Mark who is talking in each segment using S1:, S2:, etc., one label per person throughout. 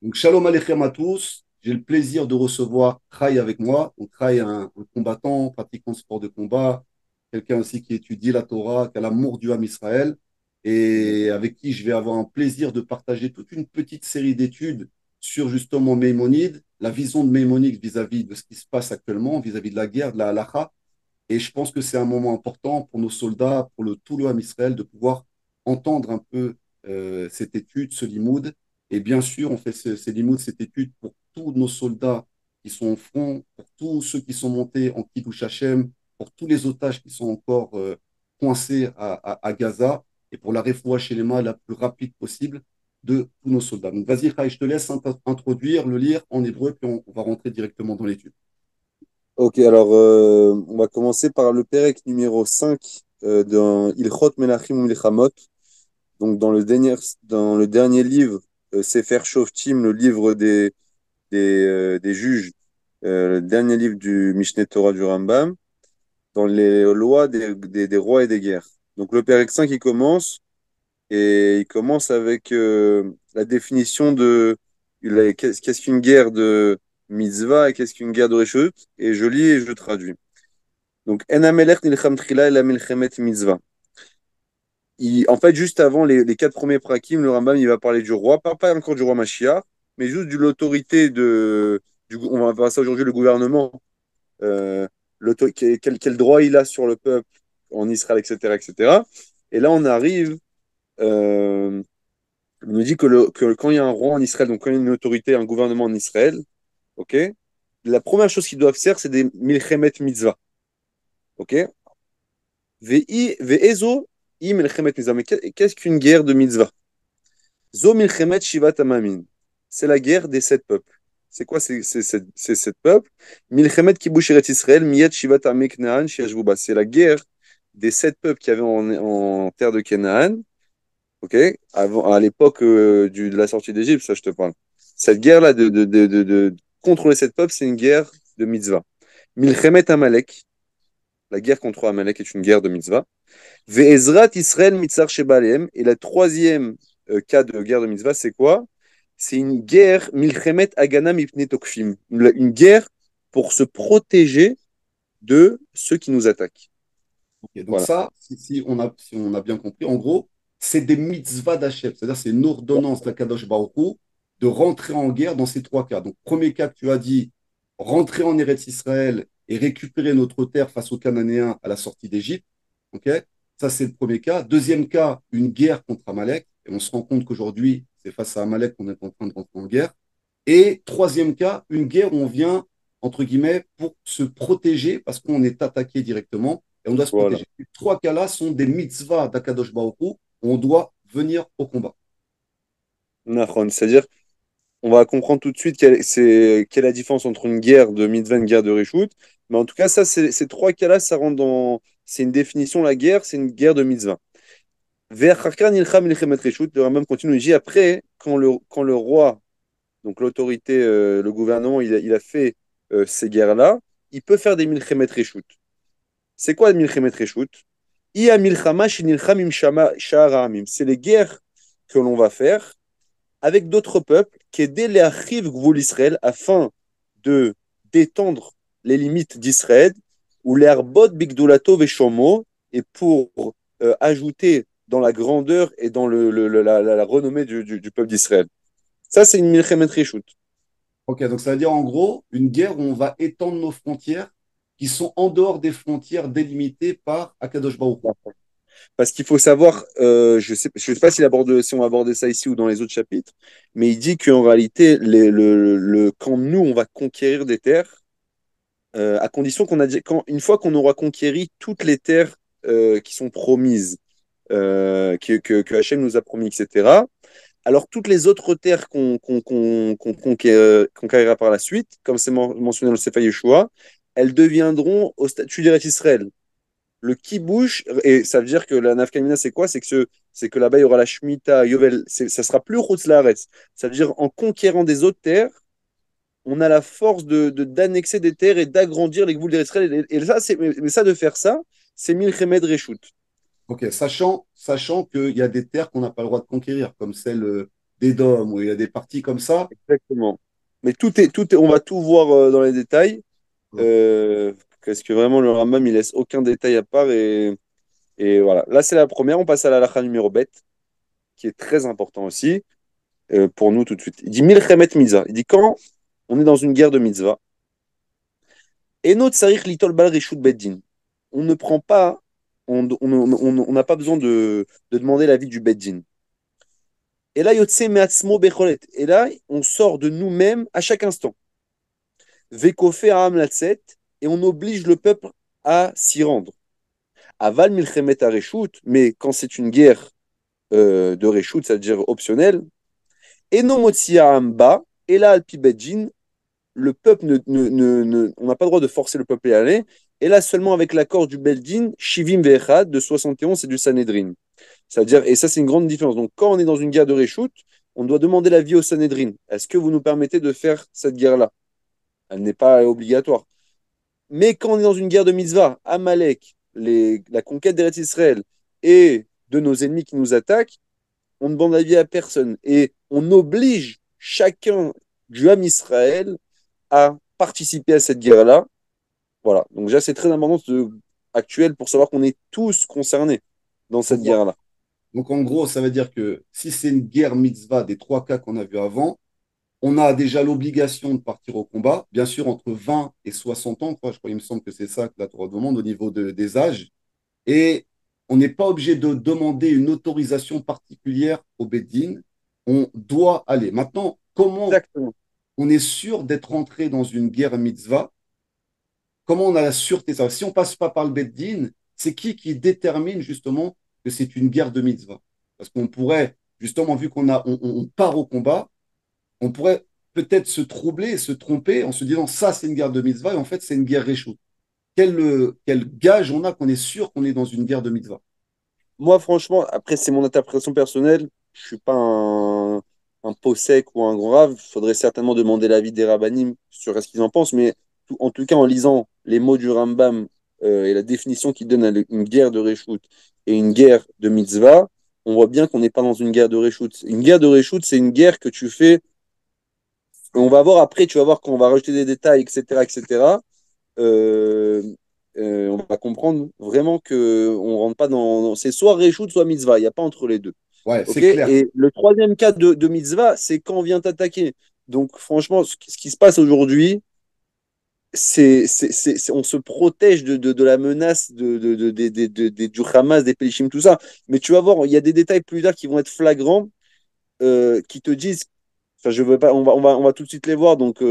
S1: Donc, shalom aleichem à tous. J'ai le plaisir de recevoir Khay avec moi. Donc, Khay est un combattant, pratiquant de sport de combat, quelqu'un aussi qui étudie la Torah, qui a l'amour du Ham Israël, et avec qui je vais avoir un plaisir de partager toute une petite série d'études sur justement Maïmonide, la vision de Maïmonide vis-à-vis de ce qui se passe actuellement, vis-à-vis de la guerre, de la halakha. Et je pense que c'est un moment important pour nos soldats, pour tout le Ham Israël, de pouvoir entendre un peu cette étude, ce limoud. Et bien sûr, on fait ces limoud, cette étude pour tous nos soldats qui sont au front, pour tous ceux qui sont montés en Kiddush Hashem, pour tous les otages qui sont encore coincés à Gaza, et pour la refoua chez les mains la plus rapide possible de tous nos soldats. Donc vas-y, Khaï, je te laisse introduire, le lire en hébreu, puis on va rentrer directement dans l'étude.
S2: Ok, alors on va commencer par le Pérec numéro 5 dans Ilchot Melachim Milchamot. Donc dans le dernier livre, Sefer Shoftim, le livre des juges, le dernier livre du Mishneh Torah du Rambam, dans les lois des rois et des guerres. Donc le Pérec 5, il commence avec la définition qu'est-ce qu'une guerre de mitzvah et qu'est-ce qu'une guerre de reshut. Et je lis et je traduis. Donc, En Hamelech nilcham tchila ela milchemet mitzvah. En fait, juste avant les quatre premiers prakim, le Rambam il va parler du roi, pas encore du roi Mashiach, mais juste de l'autorité on va voir ça aujourd'hui, le gouvernement, euh, quel droit il a sur le peuple en Israël, etc., etc. Et là, on arrive, on nous dit que quand il y a un roi en Israël, donc quand il y a une autorité, un gouvernement en Israël, ok, la première chose qu'ils doivent faire, c'est des milchemet mitzvah, ok. Ve'ezo i milchemet mitzvah. Mais qu'est-ce qu'une guerre de mitzvah? Zo milchemet shivat amamin. C'est la guerre des sept peuples. C'est quoi ces sept peuples? Milchemet kibush eretz Israël miyat shivat amei Knaan sheyashvu ba. C'est la guerre des sept peuples qui avaient en terre de Canaan, ok? À l'époque de la sortie d'Égypte, ça je te parle. Cette guerre-là contre les sept peuples, c'est une guerre de mitzvah. Milchemet Amalek, la guerre contre Amalek est une guerre de mitzvah. Ve'ezrat Israël mitzar shebaleem. Et le troisième cas de guerre de mitzvah, c'est quoi? C'est une guerre, milchemet agana mipne tokfim. Une guerre pour se protéger de ceux qui nous attaquent.
S1: Ok, donc
S2: Voilà.
S1: ça, si on a bien compris, en gros, c'est des mitzvahs d'Hachem, c'est-à-dire c'est une ordonnance d'Akadosh Baruch Hu de rentrer en guerre dans ces trois cas. Donc, premier cas que tu as dit, rentrer en Eretz Israël et récupérer notre terre face aux Cananéens à la sortie d'Égypte. Ok, ça c'est le premier cas. Deuxième cas, une guerre contre Amalek. Et on se rend compte qu'aujourd'hui, c'est face à Amalek qu'on est en train de rentrer en guerre. Et troisième cas, une guerre où on vient, entre guillemets, pour se protéger parce qu'on est attaqué directement et on doit se
S2: Voilà.
S1: protéger. Les trois cas-là sont des mitzvahs d'Akadosh Baruch Hu, où on doit venir au combat.
S2: Nachon. C'est-à-dire, on va comprendre tout de suite quelle est la différence entre une guerre de mitzvah et une guerre de reshoot. Mais en tout cas, ça, ces trois cas-là, ça rentre dans. C'est une définition, la guerre, c'est une guerre de mitzvah. Ve'achar nilcham milchemet reshut. Le Rambam continue, il dit après, quand le roi, donc l'autorité, le gouvernement, il a fait ces guerres-là, il peut faire des milchemet reshut. C'est quoi le milchemet reshut? Iya milchama shenilcham im sha'ar ha'amim. C'est les guerres que l'on va faire avec d'autres peuples qui aident les achiv gvul Israël afin de d'étendre les limites d'Israël ou les arbot bigdulato veshomo et pour ajouter dans la grandeur et dans la renommée du peuple d'Israël. Ça, c'est une milchemet reshut.
S1: Ok, donc ça veut dire en gros une guerre où on va étendre nos frontières qui sont en dehors des frontières délimitées par Akadosh Baruch Hu.
S2: Parce qu'il faut savoir, je sais pas si on va aborder ça ici ou dans les autres chapitres, mais il dit qu'en réalité, quand nous, on va conquérir des terres, à condition une fois qu'on aura conquéri toutes les terres qui sont promises, que Hachem nous a promis, etc., alors toutes les autres terres qu'on conquérira par la suite, comme c'est mentionné dans le Sefer Yeshua, elles deviendront au statut d'Eretz Israël. Le kibouche, et ça veut dire que la nafkamina, c'est quoi? C'est que là-bas, il y aura la Shemitah, Yovel, ça sera plus Chutz Laaretz. Ça veut dire en conquérant des autres terres, on a la force d'annexer des terres et d'agrandir les gvouls d'Israël. Et ça, mais ça, de faire ça, c'est Milchemed Reshut.
S1: Ok, sachant qu'il y a des terres qu'on n'a pas le droit de conquérir, comme celle d'Édom, où il y a des parties comme ça.
S2: Exactement. Mais on va tout voir dans les détails.
S1: Ouais.
S2: Euh, Parce que vraiment, le Rambam, il laisse aucun détail à part. Et voilà. Là, c'est la première. On passe à la halakha numéro bet, qui est très important aussi pour nous tout de suite. Il dit Milchemet Mitzvah. Il dit quand on est dans une guerre de mitzvah, et notre sarich litol bal rishut beddin. On ne prend pas, on n'a pas besoin de demander l'avis du beddin. Et là, yotse meatzmo becholet. Et là, on sort de nous-mêmes à chaque instant. Vekofe Aam Latset, et on oblige le peuple à s'y rendre. Aval Milchemet Areshut, mais quand c'est une guerre de Reshut, c'est-à-dire optionnelle, et non Motsi Aam Ba, et là Alpi Bedjin, le peuple on n'a pas le droit de forcer le peuple à y aller, et là seulement avec l'accord du Beldin, Shivim Vechad de 71 et du Sanhedrin. C'est-à-dire, et ça c'est une grande différence. Donc quand on est dans une guerre de Reshut, on doit demander l'avis au Sanhedrin. Est-ce que vous nous permettez de faire cette guerre-là? Elle n'est pas obligatoire. Mais quand on est dans une guerre de mitzvah, Amalek, la conquête d'Eretz Israël et de nos ennemis qui nous attaquent, on ne demande avis à personne. Et on oblige chacun du Ham Israël à participer à cette guerre-là. Voilà. Donc déjà, c'est très important actuel pour savoir qu'on est tous concernés dans cette
S1: Donc, en
S2: guerre-là.
S1: donc, en gros, ça veut dire que si c'est une guerre mitzvah des trois cas qu'on a vus avant, on a déjà l'obligation de partir au combat, bien sûr entre 20 et 60 ans, quoi. Je crois, il me semble que c'est ça que la Torah demande au niveau des âges. Et on n'est pas obligé de demander une autorisation particulière au Beddin. On doit aller. Maintenant, comment
S2: Exactement.
S1: on est sûr d'être rentré dans une guerre mitzvah? Comment on a la sûreté de ça? Si on passe pas par le Beddin, c'est qui détermine justement que c'est une guerre de mitzvah? Parce qu'on pourrait, justement, vu qu'on part au combat, on pourrait peut-être se troubler, se tromper en se disant ça c'est une guerre de mitzvah et en fait c'est une guerre réchoute. Quel gage on a qu'on est sûr qu'on est dans une guerre de mitzvah?
S2: Moi, franchement, après, c'est mon interprétation personnelle. Je suis pas un possèque ou un grand rave. Il faudrait certainement demander l'avis des rabbinim sur ce qu'ils en pensent. Mais en tout cas, en lisant les mots du Rambam et la définition qu'il donne à une guerre de Réchout et une guerre de mitzvah, on voit bien qu'on n'est pas dans une guerre de Réchout. Une guerre de Réchout, c'est une guerre que tu fais. On va voir après, tu vas voir quand on va rajouter des détails, etc., etc. euh, on va comprendre vraiment que on rentre pas c'est soit Réchout, soit Mitzvah. Il n'y a pas entre les deux.
S1: Ouais,
S2: OK?
S1: c'est clair.
S2: Et le troisième cas de Mitzvah, c'est quand on vient t'attaquer. Donc, franchement, ce qui se passe aujourd'hui, on se protège de la menace du Hamas, des Pélichim, tout ça. Mais tu vas voir, il y a des détails plus tard qui vont être flagrants, qui te disent. Enfin, je veux pas, on va tout de suite les voir, donc,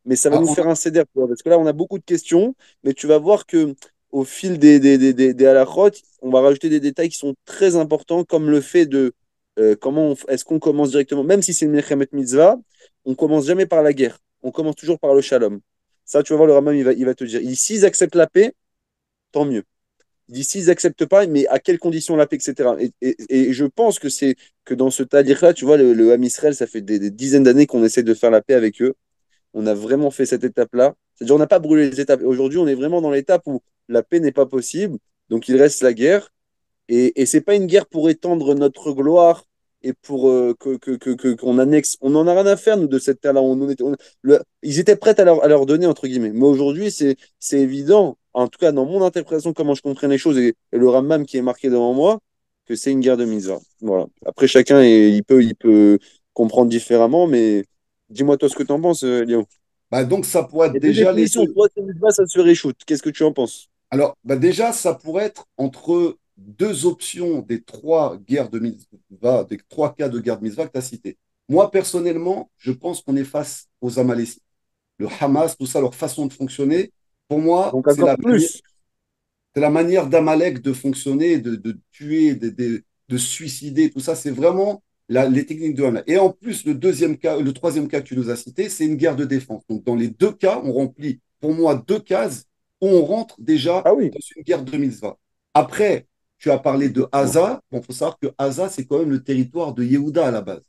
S2: mais ça va
S1: Ah,
S2: nous faire un CDR, tu vois, parce que là, on a beaucoup de questions, mais tu vas voir que au fil des halakhot, on va rajouter des détails qui sont très importants, comme le fait de est-ce qu'on commence directement, même si c'est une Mechemet Mitzvah, on commence jamais par la guerre, on commence toujours par le shalom. Ça, tu vas voir, le Rambam, il va te dire. Il dit, s'ils acceptent la paix, tant mieux. Il dit s'ils n'acceptent pas, mais à quelles conditions la paix, etc. Et je pense que c'est que dans ce talir-là, tu vois, le Ham Israël, ça fait des dizaines d'années qu'on essaie de faire la paix avec eux. On a vraiment fait cette étape-là. C'est-à-dire, on n'a pas brûlé les étapes. Aujourd'hui, on est vraiment dans l'étape où la paix n'est pas possible, donc il reste la guerre. Et c'est pas une guerre pour étendre notre gloire et pour qu'on annexe. On n'en a rien à faire, nous, de cette terre-là. Ils étaient prêts à leur donner, entre guillemets. Mais aujourd'hui, c'est évident, en tout cas dans mon interprétation, comment je comprends les choses, et le Rambam qui est marqué devant moi, que c'est une guerre de misère. Voilà. Après, chacun, il peut comprendre différemment, mais dis-moi toi ce que tu en penses, Léo.
S1: bah donc ça pourrait
S2: Il y
S1: être
S2: a deux
S1: déjà les
S2: définitions.
S1: deux.
S2: Soit c'est Mitzvah, ça se réchoute. Qu'est-ce que tu en penses?
S1: Alors, bah déjà, ça pourrait être entre deux options des trois guerres de mitzvah, des trois cas de guerre de mitzvah que tu as cités. Moi, personnellement, je pense qu'on est face aux Amalécites. Le Hamas, tout ça, leur façon de fonctionner, pour moi,
S2: Donc encore plus.
S1: c'est la manière d'Amalek de fonctionner, de tuer, de suicider, tout ça, c'est vraiment les techniques de Hamas. Et en plus, le troisième cas que tu nous as cité, c'est une guerre de défense. Donc, dans les deux cas, on remplit, pour moi, deux cases où on rentre déjà
S2: Ah oui.
S1: dans une guerre de mitzvah. Après, tu as parlé de Haza. Bon, il faut savoir que Haza, c'est quand même le territoire de Yehuda à la base.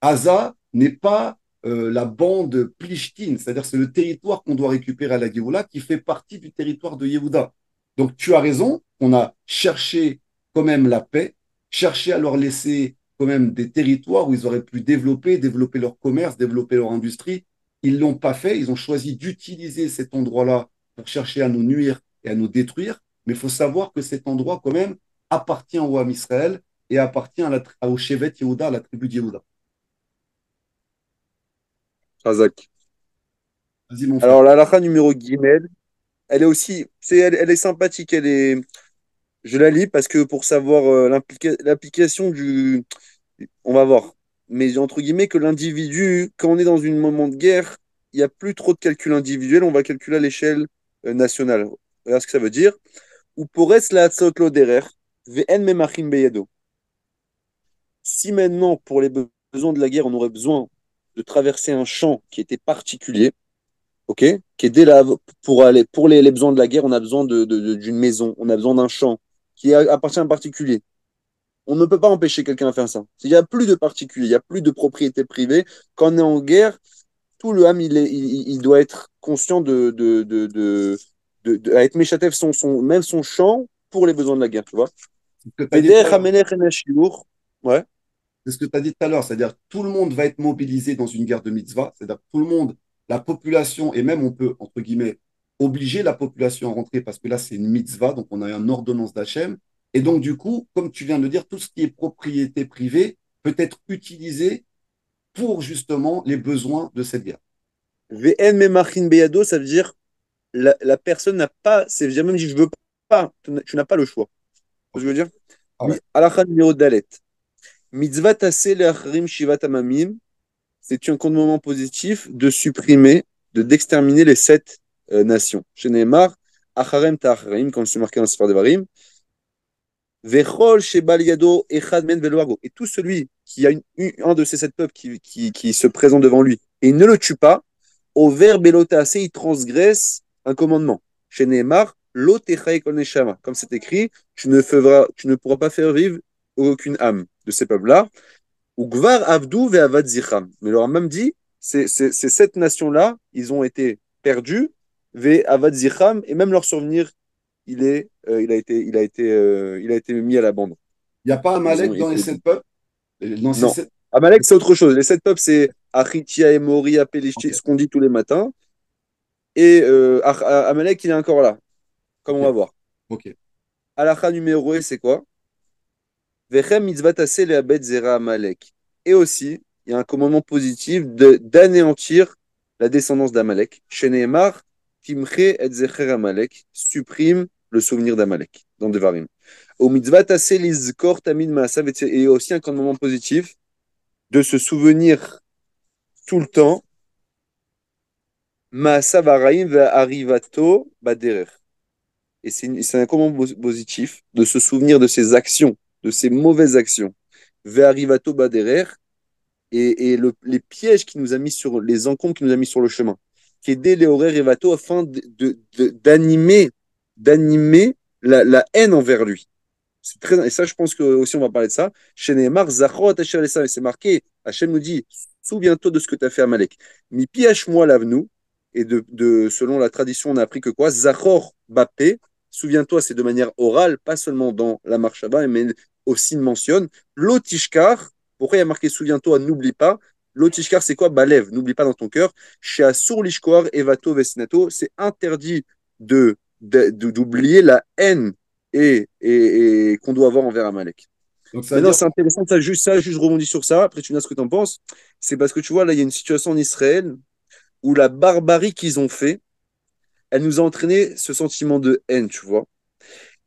S1: Haza n'est pas la bande Plishtin, c'est-à-dire c'est le territoire qu'on doit récupérer à la Géoula qui fait partie du territoire de Yehuda. Donc tu as raison, on a cherché quand même la paix, cherché à leur laisser quand même des territoires où ils auraient pu développer leur commerce, développer leur industrie. Ils ne l'ont pas fait. Ils ont choisi d'utiliser cet endroit-là pour chercher à nous nuire et à nous détruire. Mais il faut savoir que cet endroit, quand même, appartient au Ham Israël et appartient au Shevet Yehuda, à la tribu de Yehuda.
S2: Razak.
S1: Vas-y, mon frère.
S2: Alors, la halakha numéro Gimel, elle est aussi, elle est sympathique, je la lis parce que pour savoir l'application on va voir. Mais entre guillemets, que l'individu, quand on est dans un moment de guerre, il n'y a plus trop de calcul individuel, on va calculer à l'échelle nationale. Regarde ce que ça veut dire. Ou pourrait la lo derer, vn memachim beyado. Si maintenant, pour les besoins de la guerre, on aurait besoin de traverser un champ qui était particulier, ok, qui est dès là, pour aller, pour les besoins de la guerre, on a besoin d'une maison, on a besoin d'un champ qui appartient à un particulier. On ne peut pas empêcher quelqu'un de faire ça. Il n'y a plus de particuliers, il n'y a plus de propriété privée. Quand on est en guerre, tout le ham, il doit être conscient à être méchatef même son champ pour les besoins de la guerre, tu vois.
S1: C'est ce que tu as dit tout
S2: Veder
S1: à l'heure.
S2: Hamelech en Ashiour. Ouais.
S1: C'est ce que tu as dit tout à l'heure. C'est-à-dire que tout le monde va être mobilisé dans une guerre de mitzvah. C'est-à-dire que tout le monde, la population, et même on peut, entre guillemets, obliger la population à rentrer parce que là, c'est une mitzvah, donc on a une ordonnance d'Hachem. Et donc, du coup, comme tu viens de dire, tout ce qui est propriété privée peut être utilisé pour justement les besoins de cette guerre.
S2: VN Memachin Beyado, ça veut dire la personne n'a pas, c'est même dit je veux pas, tu n'as pas le choix. Ce que
S1: Ok.
S2: je veux dire.
S1: Ah ouais.
S2: Alakha numéro Dalet. Mitzvah tassé le'achrim shivat amamim, c'est un commandement positif de supprimer, d'exterminer les sept nations. Chez Neymar, acharem ta'acharim, comme c'est marqué dans le Sefer Devarim, vechol shebal yado echad men velo hargo. Et tout celui qui a un de ces sept peuples qui se présente devant lui et ne le tue pas, au verbe elotaase, il transgresse un commandement. Chez Neymar, l'otechai kol neshama, comme c'est écrit, tu ne pourras pas faire vivre aucune âme de ces peuples-là. Ou Gvar Avdou ve Avad Zicham. Mais leur même dit, ces sept nations-là, ils ont été perdus, ve Avad Zicham, et même leur souvenir, il a été mis à l'abandon.
S1: Il n'y a pas un
S2: Ils ont
S1: Malek dans les
S2: été.
S1: sept peuples? Dans ces
S2: Non.
S1: sept...
S2: Amalek, c'est autre chose. Les sept peuples, c'est Achitia et Mori,
S1: Ok.
S2: Apelishti, ce qu'on dit tous les matins. Et Amalek, il est encore là, comme
S1: Ok.
S2: on va voir.
S1: Ok.
S2: Halakha numéro 1, c'est quoi? Vechem mitzvah tasser le abed zera Amalek. Et aussi, il y a un commandement positif d'anéantir la descendance d'Amalek. Sheneemar, timche et zecher Amalek, supprime le souvenir d'Amalek dans Devarim. Au mitzvah tasser lizkor tamid maasav, et aussi un commandement positif de se souvenir tout le temps maasav araim ve'arivato baderer. Et c'est un commandement positif de se souvenir de ses actions, de ses mauvaises actions. Ve'arivato baderer, et les pièges qu'il nous a mis sur les encombres qu'il nous a mis sur le chemin. Qu'aider les horaires et vato afin d'animer la haine envers lui. C'est très, et ça, je pense que aussi on va parler de ça. Chez Neymar, Zachor attaché à c'est marqué. Hachem nous dit souviens-toi de ce que tu as fait à Malek. Mi piège-moi l'avenue. Et selon la tradition, on a appris que quoi? Zachor Bappé. Souviens-toi, c'est de manière orale, pas seulement dans la marche à bas, mais aussi mentionne. L'otishkar, pourquoi il y a marqué souviens-toi, n'oublie pas. L'otishkar, c'est quoi? Balève, n'oublie pas dans ton cœur. Chez Asur Lishkoar, Evato Vesinato, c'est interdit d'oublier la haine et qu'on doit avoir envers Amalek.
S1: Donc ça veut
S2: Maintenant,
S1: dire,
S2: c'est intéressant, juste rebondir sur ça, après tu me dis ce que tu en penses. C'est parce que tu vois, là, il y a une situation en Israël où la barbarie qu'ils ont fait, elle nous a entraîné ce sentiment de haine, tu vois.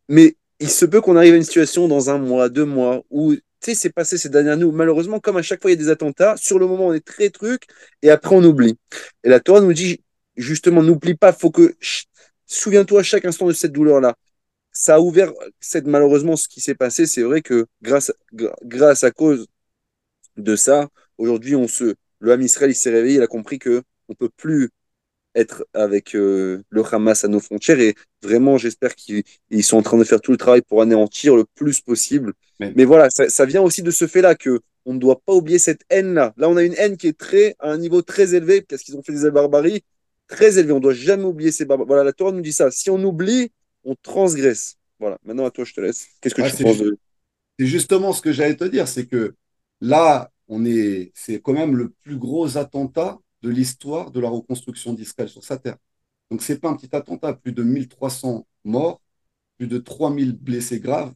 S2: Mais il se peut qu'on arrive à une situation dans un mois, 2 mois, où, tu sais, c'est passé ces dernières années où malheureusement, comme à chaque fois il y a des attentats, sur le moment on est très truc, et après on oublie. Et la Torah nous dit, justement, n'oublie pas, faut que, souviens-toi à chaque instant de cette douleur-là. Ça a ouvert malheureusement ce qui s'est passé. C'est vrai que grâce à cause de ça, aujourd'hui, le Ham Israël il s'est réveillé, il a compris que on peut plus être avec le Hamas à nos frontières et vraiment, j'espère qu'ils sont en train de faire tout le travail pour anéantir le plus possible.
S1: mais
S2: Mais voilà, ça vient aussi de ce fait-là que on ne doit pas oublier cette haine-là. Là, on a une haine qui est à un niveau très élevé parce qu'ils ont fait des barbaries très élevées. On ne doit jamais oublier ces barbaries. Voilà, la Torah nous dit ça. Si on oublie, on transgresse. Voilà, maintenant à toi, je te laisse. Qu'est-ce que
S1: ouais,
S2: tu penses de.
S1: c'est justement ce que j'allais te dire, c'est que Là, c'est quand même le plus gros attentat de l'histoire de la reconstruction d'Israël sur sa terre. Donc, c'est pas un petit attentat, plus de 1300 morts, plus de 3000 blessés graves.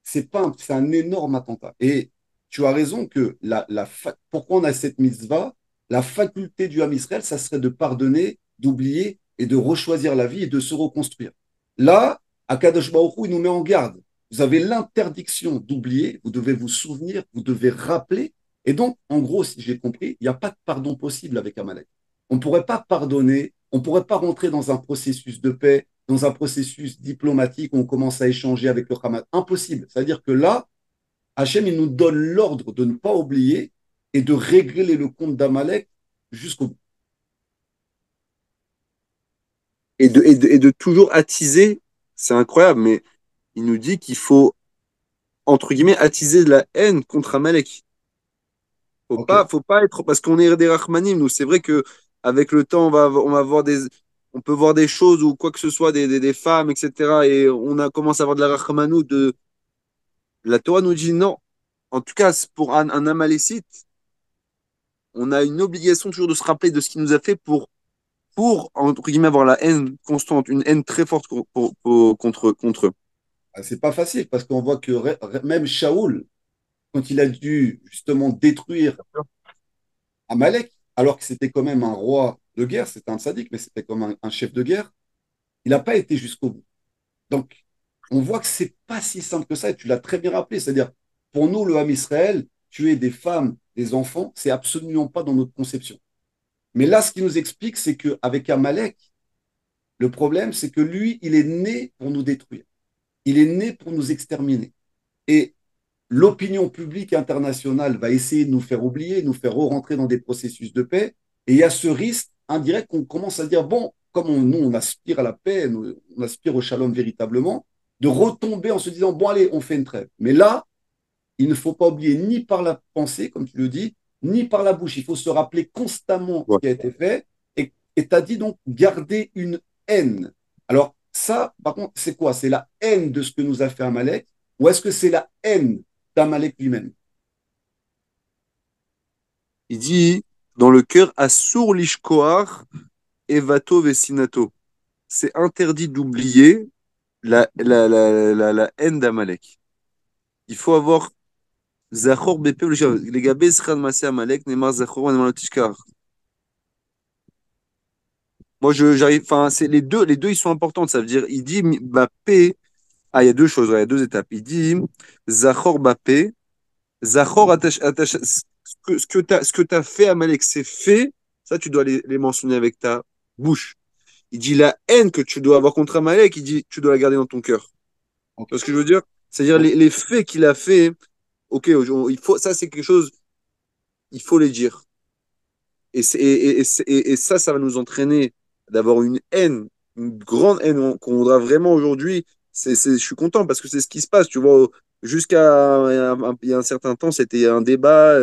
S1: C'est un énorme attentat. Et tu as raison que pourquoi on a cette mitzvah, la faculté du Ham Israël, ça serait de pardonner, d'oublier et de rechoisir la vie et de se reconstruire. Là, Akadosh Baruch Hu, il nous met en garde. Vous avez l'interdiction d'oublier, vous devez vous souvenir, vous devez rappeler. Et donc, en gros, si j'ai compris, il n'y a pas de pardon possible avec Amalek. On ne pourrait pas pardonner, on ne pourrait pas rentrer dans un processus de paix, dans un processus diplomatique où on commence à échanger avec le Hamas. Impossible. C'est-à-dire que là, Hachem, il nous donne l'ordre de ne pas oublier et de régler le compte d'Amalek jusqu'au bout.
S2: Et de toujours attiser, c'est incroyable, mais il nous dit qu'il faut, entre guillemets, attiser de la haine contre Amalek.
S1: OK.
S2: Faut pas être, parce qu'on est des Rahmanim, nous, c'est vrai que avec le temps, on va voir on peut voir des choses ou quoi que ce soit, des femmes, etc. Et commence à avoir de la Rahmanou. La Torah nous dit non. En tout cas, pour un Amalécite, on a une obligation toujours de se rappeler de ce qu'il nous a fait entre guillemets, avoir la haine constante, une haine très forte contre eux.
S1: C'est pas facile parce qu'on voit que même Shaoul, quand il a dû justement détruire Amalek, alors que c'était quand même un roi de guerre, c'était un sadique, mais c'était comme un chef de guerre, il n'a pas été jusqu'au bout. Donc, on voit que c'est pas si simple que ça, et tu l'as très bien rappelé. C'est-à-dire, pour nous, le Ham Israël, tuer des femmes, des enfants, c'est absolument pas dans notre conception. Mais là, ce qui nous explique, c'est qu'avec Amalek, le problème, c'est que lui, il est né pour nous détruire. Il est né pour nous exterminer. Et l'opinion publique internationale va essayer de nous faire oublier, nous faire rentrer dans des processus de paix. Et il y a ce risque indirect qu'on commence à dire, bon, comme nous, on aspire à la paix, on aspire au shalom véritablement, de retomber en se disant, bon, allez, on fait une trêve. Mais là, il ne faut pas oublier ni par la pensée, comme tu le dis, ni par la bouche. Il faut se rappeler constamment ce
S2: Ouais.
S1: qui a été fait. Et tu as dit donc garder une haine. Alors, ça, par contre, c'est quoi? C'est la haine de ce que nous a fait Amalek, ou est-ce que c'est la haine d'Amalek lui-même?
S2: Il dit dans le cœur, Assur lishkoar evato vesinato. C'est interdit d'oublier la haine d'Amalek. Il faut avoir Zachor Bepe, les gars, Bezran Masé Amalek, Neymar Zachor, Neymar Lotishkar. Moi, j'arrive, enfin, c'est les deux, ils sont importants. Ça veut dire, il dit, Bappé, il y a deux choses, ouais, il y a deux étapes. Il dit, Zachor Bappé, Zachor ce que t'as fait Amalek, c'est fait. Ça, tu dois les mentionner avec ta bouche. Il dit la haine que tu dois avoir contre Amalek, il dit, tu dois la garder dans ton cœur. Tu vois ce
S1: Ok.
S2: que je veux dire? C'est-à-dire
S1: Ok.
S2: les faits qu'il a fait, ok, ça c'est quelque chose, il faut les dire. Et ça, ça va nous entraîner d'avoir une haine, une grande haine qu'on voudra vraiment aujourd'hui. Je suis content parce que c'est ce qui se passe. Tu vois, il y a un certain temps, c'était un débat.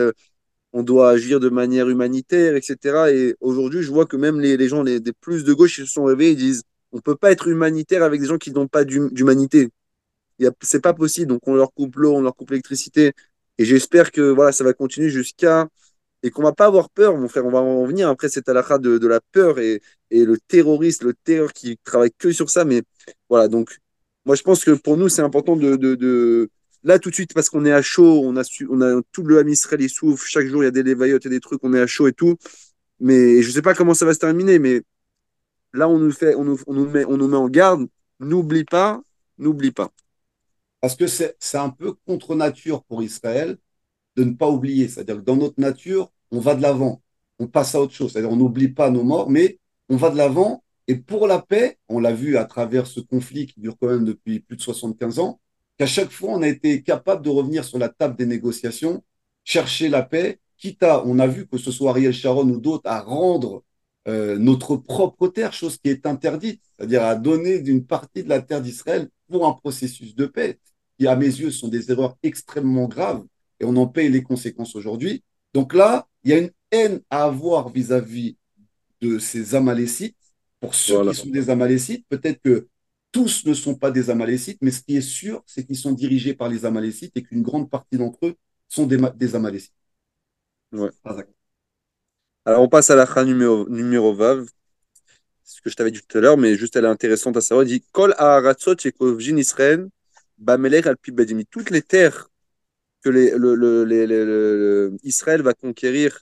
S2: On doit agir de manière humanitaire, etc. Et aujourd'hui, je vois que même les gens des plus de gauche, ils se sont réveillés, ils disent, on ne peut pas être humanitaire avec des gens qui n'ont pas d'humanité. C'est pas possible. Donc on leur coupe l'eau, on leur coupe l'électricité. Et j'espère que voilà, ça va continuer jusqu'à et qu'on va pas avoir peur, mon frère. On va en venir après cette halakha de la peur et le terroriste, le terreur qui travaille que sur ça. Mais voilà, donc moi je pense que pour nous c'est important là tout de suite parce qu'on est à chaud, on a tout le Ham Israël il souffre, chaque jour il y a des lévaillotes et des trucs, on est à chaud et tout. Mais je sais pas comment ça va se terminer, mais là on nous met en garde. N'oublie pas, n'oublie pas.
S1: Parce que c'est un peu contre nature pour Israël de ne pas oublier. C'est-à-dire que dans notre nature, on va de l'avant, on passe à autre chose. C'est-à-dire on n'oublie pas nos morts, mais on va de l'avant. Et pour la paix, on l'a vu à travers ce conflit qui dure quand même depuis plus de 75 ans, qu'à chaque fois, on a été capable de revenir sur la table des négociations, chercher la paix, quitte à, on a vu que ce soit Ariel Sharon ou d'autres, à rendre notre propre terre, chose qui est interdite, c'est-à-dire à donner d'une partie de la terre d'Israël pour un processus de paix, qui à mes yeux sont des erreurs extrêmement graves et on en paye les conséquences aujourd'hui. Donc là, il y a une haine à avoir vis-à-vis de ces Amalécites. Pour ceux
S2: Voilà.
S1: qui sont des Amalécites, peut-être que tous ne sont pas des Amalécites, mais ce qui est sûr, c'est qu'ils sont dirigés par les Amalécites et qu'une grande partie d'entre eux sont des Amalécites.
S2: Ouais.
S1: Razak.
S2: Alors, on passe à la Kha numéro Vav, ce que je t'avais dit tout à l'heure, mais juste elle est intéressante à savoir. Il dit Kol ha'aratzot shekovjin Israël, bamelech al pi badim. Toutes les terres que Israël va conquérir,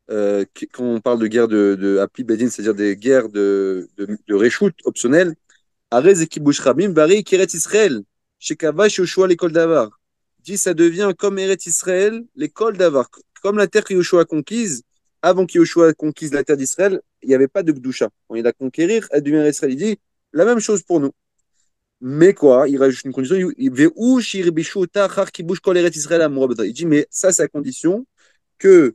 S2: quand on parle de guerre de Api Bedin, c'est-à-dire des guerres de Réchout optionnelles, Arez et Kibush Rabim, Bari, Keret Israël, Shekava, Yoshua, l'école d'Avar. Dit, ça devient comme Eret Israël, l'école d'Avar. Comme la terre que Yoshua a conquise, avant que Yoshua conquise la terre d'Israël, il n'y avait pas de Gdusha. Quand il a conquérir, elle devient Israël. Il dit, la même chose pour nous. Mais quoi, il rajoute une condition, il dit, mais ça, c'est à condition que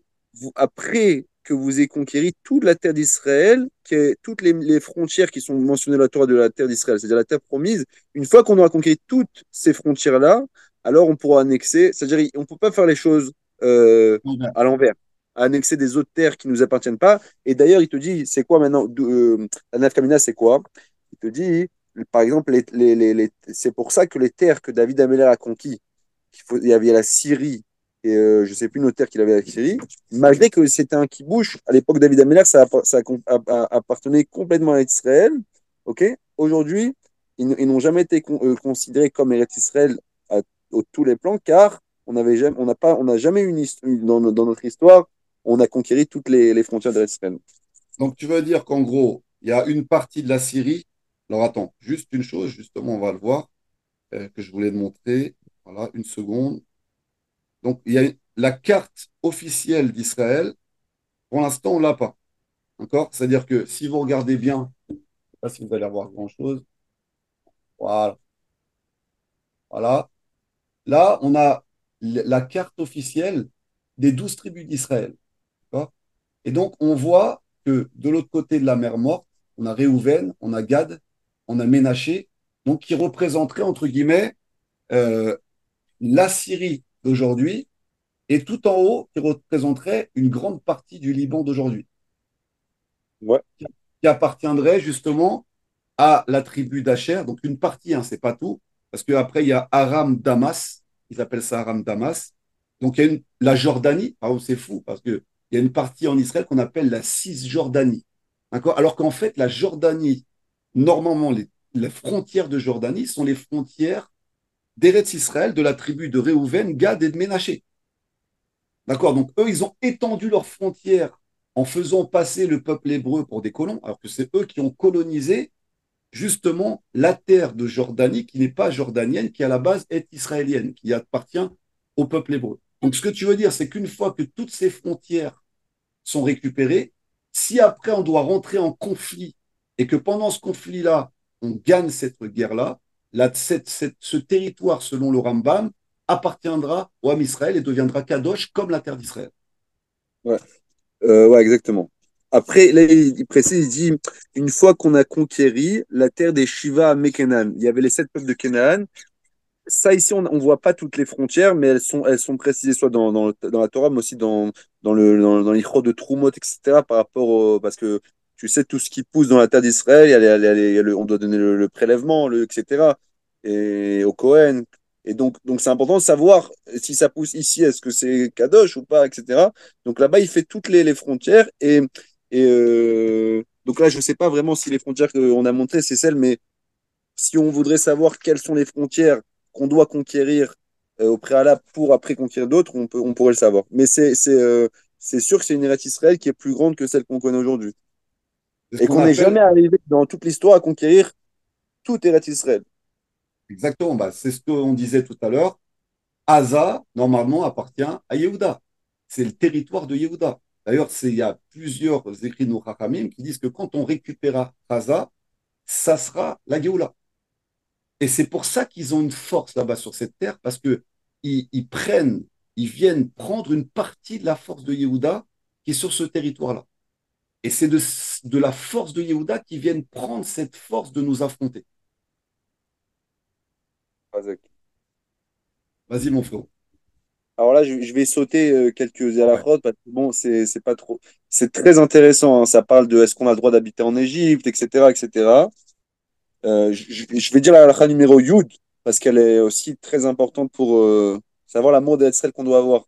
S2: après que vous ayez conquéri toute la terre d'Israël, que toutes les frontières qui sont mentionnées dans la Torah de la terre d'Israël, c'est-à-dire la terre promise, une fois qu'on aura conquéri toutes ces frontières-là, alors on pourra annexer, c'est-à-dire on ne peut pas faire les choses euh, à l'envers, annexer des autres terres qui ne nous appartiennent pas. Et d'ailleurs, il te dit, c'est quoi maintenant, la Nafkamina, c'est quoi? Il te dit, par exemple, c'est pour ça que les terres que David Ameller a conquis, il y avait la Syrie, et je ne sais plus notre terre qu'il avait avec Syrie, malgré que c'était un kibouch, à l'époque David Ameller, ça appartenait complètement à Israël. Ok. Aujourd'hui, ils n'ont jamais été considérés comme Eretz Israël à, tous les plans, car on n'a jamais eu dans notre histoire, on a conquéri toutes les frontières d'Eretz Israël.
S1: Donc, tu veux dire qu'en gros, il y a une partie de la Syrie. Alors, attends, juste une chose, justement, on va le voir, que je voulais te montrer. Voilà, une seconde. Donc, il y a la carte officielle d'Israël. Pour l'instant, on ne l'a pas. D'accord? C'est-à-dire que si vous regardez bien, je ne sais pas si vous allez avoir grand-chose. Voilà. Voilà. Là, on a la carte officielle des 12 tribus d'Israël. D'accord. Et donc, on voit que de l'autre côté de la mer Morte, on a Réhouven, on a Gad, on a Ménaché, donc qui représenteraient, entre guillemets, euh, la Syrie d'aujourd'hui, et tout en haut, qui représenterait une grande partie du Liban d'aujourd'hui,
S2: Ouais,
S1: qui appartiendrait justement à la tribu d'Acher, donc une partie, hein, c'est pas tout, parce qu'après, il y a Aram Damas, ils appellent ça Aram Damas. Donc, il y a la Jordanie, ah, c'est fou, parce qu'il y a une partie en Israël qu'on appelle la Cisjordanie. D'accord. Alors qu'en fait, la Jordanie, normalement, les frontières de Jordanie sont les frontières d'Eretz Israël, de la tribu de Réhouven, Gad et de Ménaché. D'accord. Donc, eux, ils ont étendu leurs frontières en faisant passer le peuple hébreu pour des colons, alors que c'est eux qui ont colonisé justement la terre de Jordanie qui n'est pas jordanienne, qui à la base est israélienne, qui appartient au peuple hébreu. Donc ce que tu veux dire, c'est qu'une fois que toutes ces frontières sont récupérées, si après on doit rentrer en conflit et que pendant ce conflit-là, on gagne cette guerre-là, ce territoire, selon le Rambam, appartiendra au Ham Israël et deviendra Kadosh comme la terre d'Israël.
S2: ouais. Ouais, exactement. Après, là, il précise, il dit, une fois qu'on a conquéri la terre des Shiva à Mekenan, il y avait les 7 peuples de Canaan. Ça, ici, on ne voit pas toutes les frontières, mais elles sont précisées soit dans la Torah, mais aussi dans l'Ichro de Trumot, etc., par rapport parce que tu sais, tout ce qui pousse dans la terre d'Israël, on doit donner le prélèvement, etc., et au Cohen. Et donc c'est important de savoir si ça pousse ici, est-ce que c'est Kadosh ou pas, etc. Donc là-bas, il fait toutes les frontières. Et donc là, je ne sais pas vraiment si les frontières qu'on a montrées, c'est celles, mais si on voudrait savoir quelles sont les frontières qu'on doit conquérir au préalable pour après conquérir d'autres, on pourrait le savoir. Mais c'est sûr que c'est une Eretz Israël qui est plus grande que celle qu'on connaît aujourd'hui.
S1: C'est ce
S2: Et
S1: qu'on
S2: qu'on n'est
S1: appelle
S2: jamais arrivé dans toute l'histoire à conquérir toute Eretz Israël.
S1: exactement, bah, c'est ce qu'on disait tout à l'heure. Asa, normalement, appartient à Yehuda. C'est le territoire de Yehuda. D'ailleurs, il y a plusieurs écrits de nos Chachamim qui disent que quand on récupérera Asa, ça sera la Géoula. Et c'est pour ça qu'ils ont une force là-bas sur cette terre, parce que ils viennent prendre une partie de la force de Yehuda qui est sur ce territoire-là. Et c'est de la force de Yehuda qu'ils viennent prendre cette force de nous affronter. Vas-y, mon frère.
S2: Alors là, je vais sauter quelques
S1: Ah ouais.
S2: halachot parce que bon, c'est pas trop. C'est très intéressant, hein. Ça parle de est-ce qu'on a le droit d'habiter en Égypte, etc., etc. Je vais dire la halakha numéro Yud parce qu'elle est aussi très importante pour savoir l'amour d'Israël qu'on doit avoir.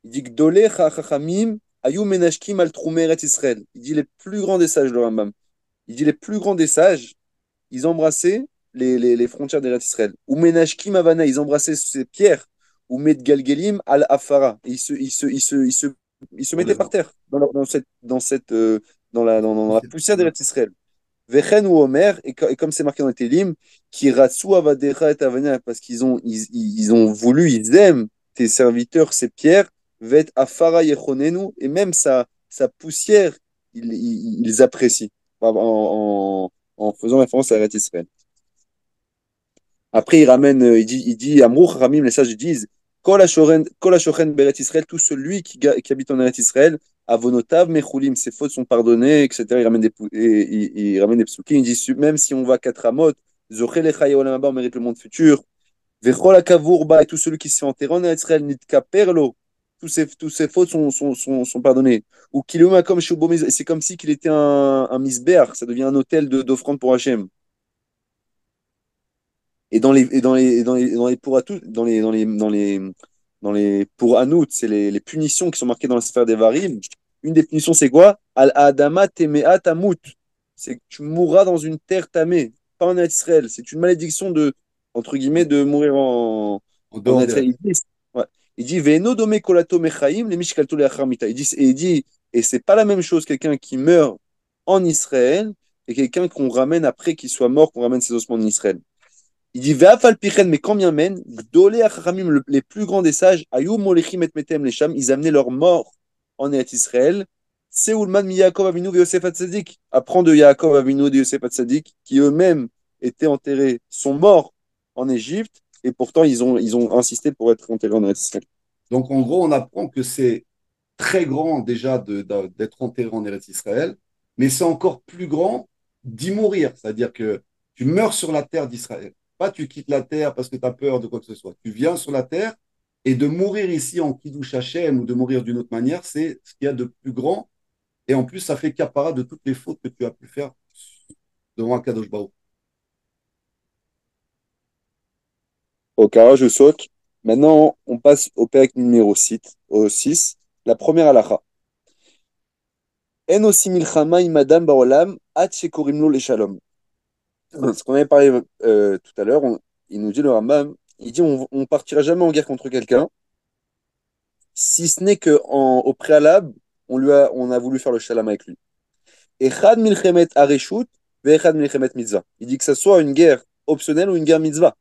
S2: Il dit Gdolé Chachamim Ayu Menashkim al Troumeret Israël. Il dit les plus grands des sages, le Rambam. Il dit les plus grands des sages, ils embrassaient les frontières d'Eretz Israël. Ou Menashkim Havana, ils embrassaient ces pierres. Ou Med Galgelim al Afara. Et ils se
S1: Sur
S2: mettaient
S1: les
S2: par
S1: arbres.
S2: terre dans la
S1: Poussière.
S2: poussière d'Eretz Israël. Vechen ou Omer, et comme c'est marqué dans les Télim, qui ratsu avadecha et avana, parce qu'ils ont voulu, ils aiment tes serviteurs, ces pierres, vet afara yechonenu, et même sa poussière, ils apprécient, en faisant référence à Eretz Israël. Après, il ramène, il dit, Amrou Ramim, les sages disent, Kol ha-shochen beret Israël, tout celui qui habite en Eretz Israël, avonotav mechulim, ses fautes sont pardonnées, etc. Il ramène des psukim, il dit, même si on va quatre amot, zoché lecha yeolam haba, on mérite le monde futur, vechol ha-kavur ba, et tout celui qui se fait enterrer en Eretz Israël, nitka perlo, tous ses fautes sont pardonnées. Ou kilum hakom shubo, c'est comme si qu'il était un misbeach, ça devient un hôtel d'offrande pour Hachem. Et dans les pour à tous, dans les pour Anout, c'est les punitions qui sont marquées dans la sphère des Varim. Une des punitions, c'est quoi? Al Adama Temea Tamut. C'est que tu mourras dans une terre tamée, pas en Israël. C'est une malédiction entre guillemets, de mourir
S1: En
S2: en
S1: dehors des
S2: Israël.
S1: rêves.
S2: Ouais. Il dit, Ve'eno dome kolato mechaim, le mishkalto leachar mita. Et c'est pas la même chose, quelqu'un qui meurt en Israël et quelqu'un qu'on ramène après qu'il soit mort, qu'on ramène ses ossements en Israël. Il dit Ve'afal pichen, mais quand bien même, Gdolé Achachamim, les plus grands des sages, Ayou Molechim et Metem les Sham, ils amenaient leur mort en Eretz Israël. Seoulman mi Yaakov Avinu ve Yosef Hatzadik, apprend de Yaakov Avinu et de Yosef Hatzadik, qui eux-mêmes étaient enterrés, sont morts en Égypte, et pourtant ils ont insisté pour être enterrés en Eretz Israël.
S1: Donc, en gros, on apprend que c'est très grand déjà d'être enterré en Eretz Israël, mais c'est encore plus grand d'y mourir. C'est-à-dire que tu meurs sur la terre d'Israël. Pas tu quittes la terre parce que tu as peur de quoi que ce soit. Tu viens sur la terre et de mourir ici en Kiddush Hashem ou de mourir d'une autre manière, c'est ce qu'il y a de plus grand. Et en plus, ça fait capara de toutes les fautes que tu as pu faire devant Akadosh Baruch.
S2: Au cas, je saute. Maintenant, on passe au père numéro 6, au 6, la première halakha. En osi milchama imadam baolam, at shekorim lo le shalom. Ce qu'on avait parlé tout à l'heure, il nous dit le Rambam, il dit on partira jamais en guerre contre quelqu'un, si ce n'est qu'au préalable, on a voulu faire le shalom avec lui. Echad milchemet areshut, ve'echad milchemet mitzvah. Il dit que ce soit une guerre optionnelle ou une guerre mitzvah.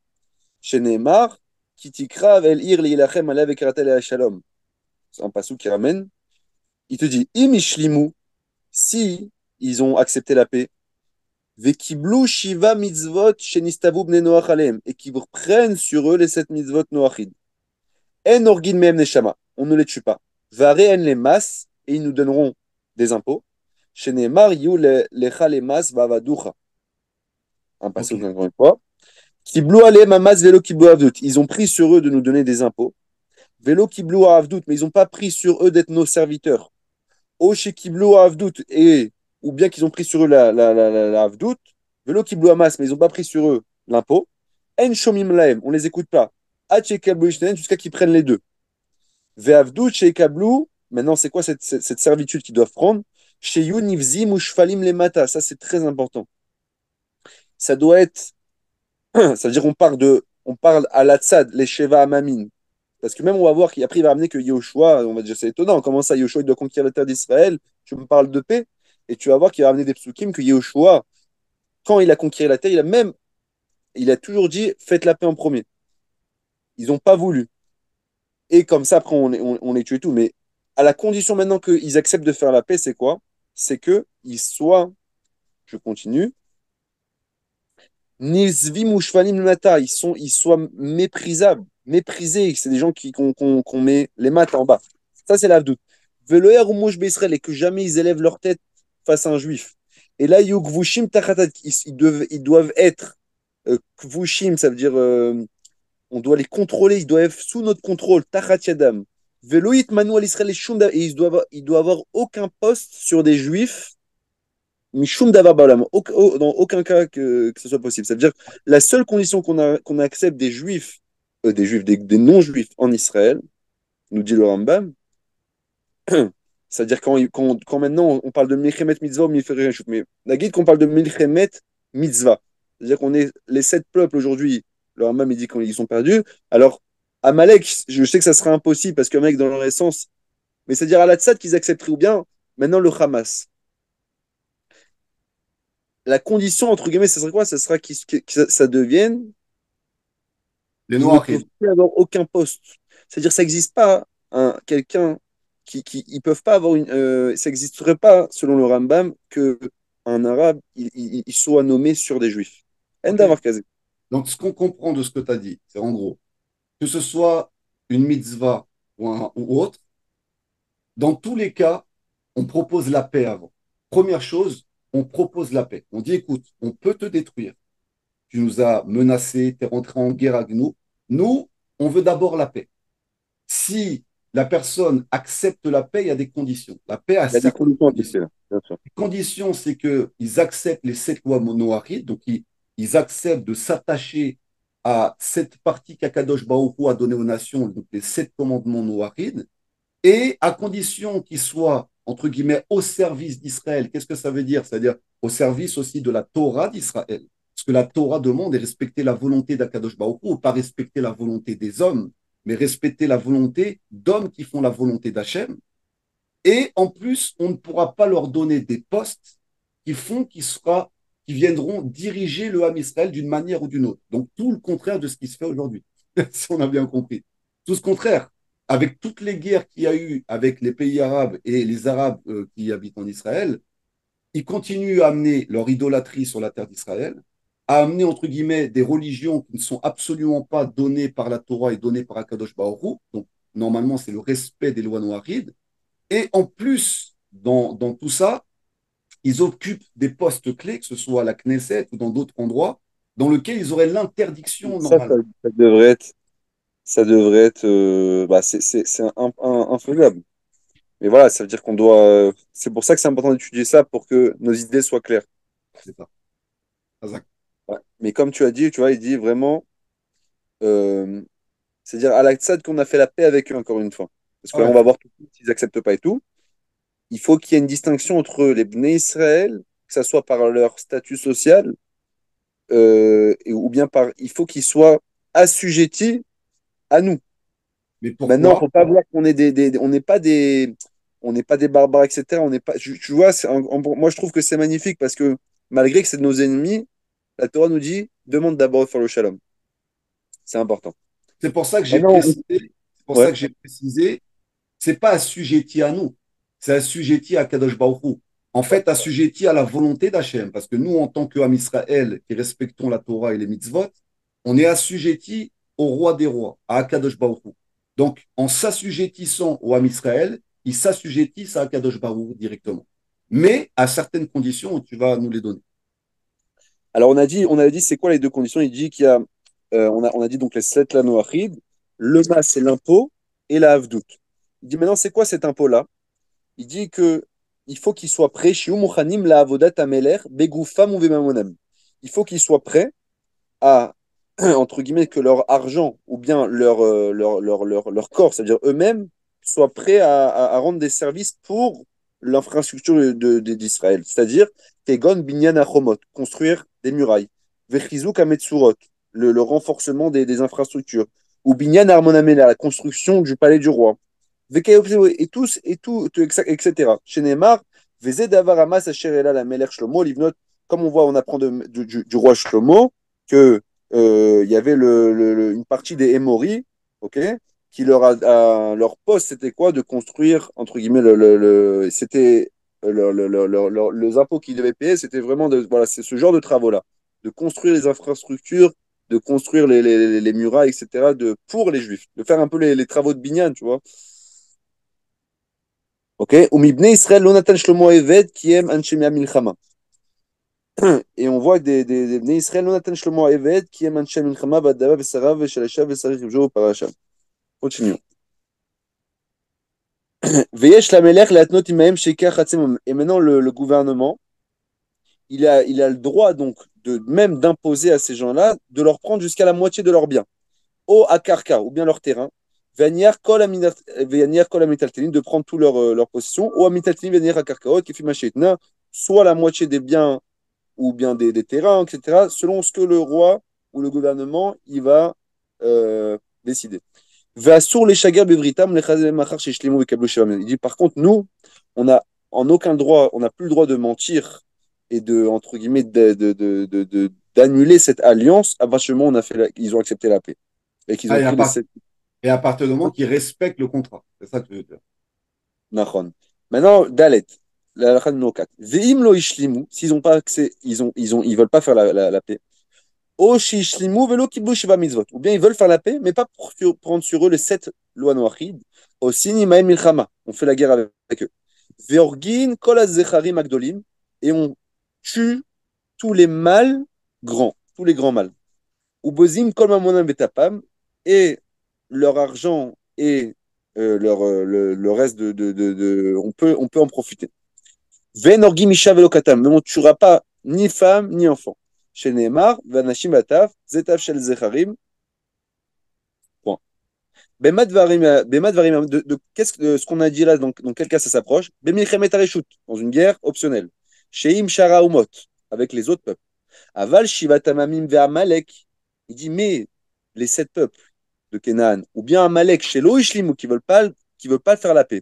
S2: Chez Neymar, kitikrav el ir leilachem alev ekaratel et shalom. C'est un passou qui ramène. Il te dit, imishlimu, si ils ont accepté la paix, Vekiblu Shiva mitzvot shenistavu bnei Noach aleim, et qui prennent sur eux les 7 mitzvot Noachid. En orgin mehem neshama, on ne les tue pas. Vare en les mas, et ils nous donneront des impôts. Shenemar yu lecha les mas vavaducha. Un
S1: Ok.
S2: passage encore une fois. Kiblu aleim amas velo kiblu avdut. Ils ont pris sur eux de nous donner des impôts. Velo kiblu avdut, mais ils n'ont pas pris sur eux d'être nos serviteurs. Oche kiblu avdut, ou bien qu'ils ont pris sur eux la avdut. Velo kiblu amas, mais ils n'ont pas pris sur eux l'impôt. En shomim laem, on les écoute pas. Hachekablu ishnen, jusqu'à qu'ils prennent les deux. Ve'avdut sheikablu, maintenant c'est quoi cette servitude qu'ils doivent prendre? Sheyu nivzim ou shfalim les mata, ça c'est très important. Ça doit être, ça veut dire on parle à l'atzad, les sheva amamin. Parce que même on va voir qu'après il va ramener que Yahushua, on va dire c'est étonnant, comment ça Yahushua il doit conquérir la terre d'Israël, tu me parles de paix, et tu vas voir qu'il va ramener des psukim que Yahushua, quand il a conquis la terre, il a toujours dit faites la paix en premier. Ils n'ont pas voulu. Et comme ça, après, on les tue et tout. Mais à la condition maintenant qu'ils acceptent de faire la paix, c'est quoi? C'est qu'ils soient, je continue, Nizvim ou Shvanim Nata, ils soient méprisables, méprisés. C'est des gens qu'on met les maths en bas. Ça, c'est l'avdout. Veloer ou Mouch Israël, et que jamais ils élèvent leur tête face à un juif. Et là, Yugvushim Tachatat, ils doivent être Kvushim, ça veut dire on doit les contrôler, ils doivent être sous notre contrôle. Tachat Yadam. Veloit Manu al Israël et ils doivent avoir aucun poste sur des juifs Mishum davar baolam, dans aucun cas que ce soit possible. Ça veut dire la seule condition qu'on accepte des juifs, des non-juifs en Israël, nous dit le Rambam, C'est-à-dire quand maintenant on parle de Milchemet Mitzvah ou Milchemet Reshut, mais la guide qu'on parle de Milchemet Mitzvah, c'est-à-dire qu'on est les 7 peuples aujourd'hui, le Rambam il dit qu'ils sont perdus. Alors, Amalek, je sais que ça serait impossible parce qu'Amalek dans leur essence, mais c'est-à-dire à la Tzad qu'ils accepteraient ou bien maintenant le Hamas. La condition, entre guillemets, ça serait quoi? Ça sera que ça devienne,
S1: Les
S2: ils ne
S1: Noachides.
S2: peuvent plus avoir aucun poste. C'est-à-dire ça n'existe pas quelqu'un ils peuvent pas avoir ça n'existerait pas, selon le Rambam, que un arabe il soit nommé sur des juifs. En
S1: OK.
S2: d'avoir casé.
S1: Donc, ce qu'on comprend de ce que tu as dit, c'est en gros, que ce soit une mitzvah ou autre, dans tous les cas, on propose la paix avant. Première chose, on propose la paix. On dit, écoute, on peut te détruire. Tu nous as menacés, tu es rentré en guerre avec nous. Nous, on veut d'abord la paix. Si la personne accepte la paix, il y a des conditions. La paix a
S2: Il y a des
S1: certaines
S2: conditions à
S1: conditions.
S2: fixer là, bien sûr.
S1: Les conditions, c'est qu'ils acceptent les 7 lois noachides, donc ils acceptent de s'attacher à cette partie qu'Akadosh Baruch Hu a donnée aux nations, donc les 7 commandements noachides, et à condition qu'ils soient, entre guillemets, au service d'Israël. Qu'est-ce que ça veut dire? C'est-à-dire au service aussi de la Torah d'Israël. Ce que la Torah demande est respecter la volonté d'Akadosh Baruch Hu, pas respecter la volonté des hommes, mais respecter la volonté d'hommes qui font la volonté d'Hachem. Et en plus, on ne pourra pas leur donner des postes qui font qui viendront diriger le Ham Israël d'une manière ou d'une autre. Donc tout le contraire de ce qui se fait aujourd'hui, si on a bien compris. Tout ce contraire. Avec toutes les guerres qu'il y a eu avec les pays arabes et les Arabes qui habitent en Israël, ils continuent à amener leur idolâtrie sur la terre d'Israël, à amener, entre guillemets, des religions qui ne sont absolument pas données par la Torah et données par Akadosh Baruch Hu. Donc, normalement, c'est le respect des lois noachides. Et en plus, dans tout ça, ils occupent des postes clés, que ce soit à la Knesset ou dans d'autres endroits, dans lesquels ils auraient l'interdiction
S2: Ça,
S1: normalement.
S2: ça devrait être, bah, c'est infaisable. Mais voilà, ça veut dire qu'on doit. C'est pour ça que c'est important d'étudier ça pour que nos idées soient claires.
S1: C'est ça. Hazak.
S2: Ouais. Mais comme tu as dit, tu vois, il dit vraiment, euh, c'est-à-dire à l'Aksad qu'on a fait la paix avec eux, encore une fois. Parce que là,
S1: Ouais,
S2: on va voir tout de suite s'ils n'acceptent pas et tout. Il faut qu'il y ait une distinction entre les Bnei Israël, que ce soit par leur statut social, ou bien par. Il faut qu'ils soient assujettis à nous.
S1: mais
S2: Maintenant, il ne
S1: pourquoi?
S2: faut pas voir qu'on est on n'est pas des. On n'est pas des barbares, etc. On n'est pas, tu vois, moi je trouve que c'est magnifique parce que malgré que c'est de nos ennemis, la Torah nous dit demande d'abord de faire le shalom. C'est important.
S1: C'est pour ça que j'ai
S2: Maintenant,
S1: précisé, c'est pour
S2: ouais,
S1: ça que j'ai précisé, c'est pas assujetti à nous, c'est assujetti à Kadosh Baruch Hu. En fait, assujetti à la volonté d'Hachem, parce que nous, en tant qu'Am Israël, qui respectons la Torah et les mitzvot, on est assujetti au roi des rois, à Akadosh Baruch Hu. Donc, en s'assujettissant au Ham Israël, ils s'assujettissent à Akadosh Baruch Hu directement. Mais à certaines conditions, tu vas nous les donner.
S2: alors on a dit c'est quoi les deux conditions? Il dit qu'il y a, on a dit donc les 7 la Noachid, le mas c'est l'impôt et la havdout. Il dit maintenant c'est quoi cet impôt-là? Il dit que il faut qu'il soit prêt, shiu muchanim la avodat ameler begoufam ou bemamonam. Il faut qu'il soit prêt à, entre guillemets, que leur argent ou bien leur corps, c'est-à-dire eux-mêmes, soient prêts à rendre des services pour l'infrastructure d'Israël. C'est-à-dire, Kegon Binyan Achomot, construire des murailles. Vechizuk Ametsurot, le renforcement infrastructures. Ou Binyan Armonamela, la construction du palais du roi. Et tous, et tout, etc. Chez Neymar, Vezé Davar Amas Asherela la Meler Shlomo, Livnot, comme on voit, on apprend du roi Shlomo que il y avait une partie des Émoris, ok, qui leur poste c'était quoi? De construire entre guillemets c'était les impôts qu'ils devaient payer, c'était vraiment voilà, c'est ce genre de travaux-là, de construire les infrastructures, de construire les murailles, etc. Pour les Juifs, de faire un peu les travaux de Binyan, tu vois. Ok, Umibne Israël Lonatan Shlomo Eved qui aime Anshemia Milchama. Et on voit que des Bnei Israël, non atteignent Shlomo Eved, qui est Anshem Milchama, Badava, Vesarav, Veshalesha, Vesarich, Vjo, Parasham. Continuons. Veyesh la Melech, la Atnot Imaem, Sheka, Chatzim. Et maintenant, le gouvernement, il a le droit, donc, même d'imposer à ces gens-là, de leur prendre jusqu'à la moitié de leurs biens, au Akarka, ou bien leur terrain. Venir kol amitaltelin, de prendre tout leur possession, ou amitaltelin venir à karkaot, qui fait machetna, soit la moitié des biens ou bien des terrains, etc., selon ce que le roi ou le gouvernement il va décider. Vassour les chagar bevritam les chazem machar chez Shlimo et Kablo Shalom. Il dit par contre, nous, on a en aucun droit, on n'a plus le droit de mentir et de, entre guillemets, d'annuler cette alliance à partir du moment où ils ont accepté la paix et qu'ils
S1: Ah,
S2: ont pris les sept.
S1: et à partir du moment qu'ils respectent le contrat. C'est ça que je veux dire.
S2: Nachon. Maintenant, Dalet, la halakha numéro 4. Ve'im lo ishlimu, s'ils n'ont pas accès, ils veulent pas faire la paix. O shishlimu velo kiblu shiva mitzvot. Ou bien ils veulent faire la paix, mais pas pour prendre sur eux les 7 lois noachides. Au sini ma'en milchama. On fait la guerre avec eux. Veorgin kol zecharim agdolim. Et on tue tous les mâles grands, tous les grands mâles. Ou bozim kol mamonam betapam. Et leur argent et le reste on peut en profiter. Venorgi misha velo katam. Mais on ne tuera pas ni femme ni enfant. Chez Neymar, Vanashim Ataf, Zetav Shel Zecharim. Point. Ce qu'on a dit là, dans quel cas ça s'approche? Bemilchemet Areshut, dans une guerre optionnelle. Sheim Shara Umot, avec les autres peuples. Aval Shivatamamim Ve'amalek. Il dit, mais les 7 peuples de Canaan, ou bien Amalek, chez Loishlimu, qui veulent pas faire la paix.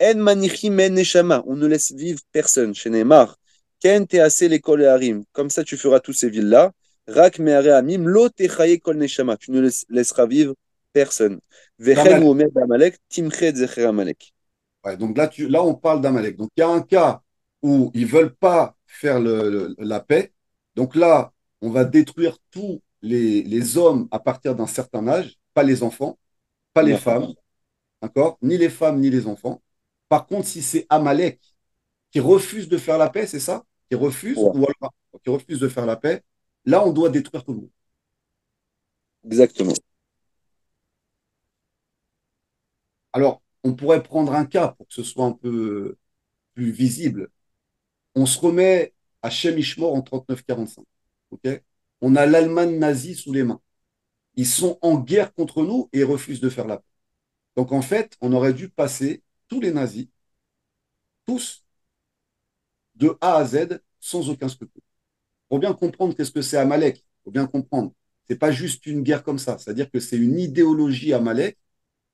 S2: En manichim en neshama, on ne laisse vivre personne. Chez Neymar, ken tease l'école et harim, comme ça tu feras tous ces villes-là. Rak meare amim, lo techaye kol neshama, tu ne laisseras vivre personne. Vechen ou
S1: D'Amalek.
S2: omer d'Amalek, timched zecher Amalek.
S1: Ouais, donc là, on parle d'Amalek. Donc il y a un cas où ils ne veulent pas faire la paix. Donc là, on va détruire tous les hommes à partir d'un certain âge, pas les enfants, pas les
S2: Nachon.
S1: femmes, d'accord? Ni les femmes, ni les enfants. Par contre, si c'est Amalek qui refuse de faire la paix, c'est ça? Qui refuse,
S2: Ouais,
S1: ou alors qui refuse de faire la paix, là, on doit détruire tout le monde.
S2: exactement.
S1: Alors, on pourrait prendre un cas pour que ce soit un peu plus visible. On se remet à Shem Ishmor en 39-45. Ok. On a l'Allemagne nazie sous les mains. Ils sont en guerre contre nous et ils refusent de faire la paix. Donc, en fait, on aurait dû passer tous les nazis, tous, de A à Z, sans aucun scrupule. Pour bien comprendre qu'est-ce que c'est Amalek, il faut bien comprendre. C'est pas juste une guerre comme ça. C'est-à-dire que c'est une idéologie Amalek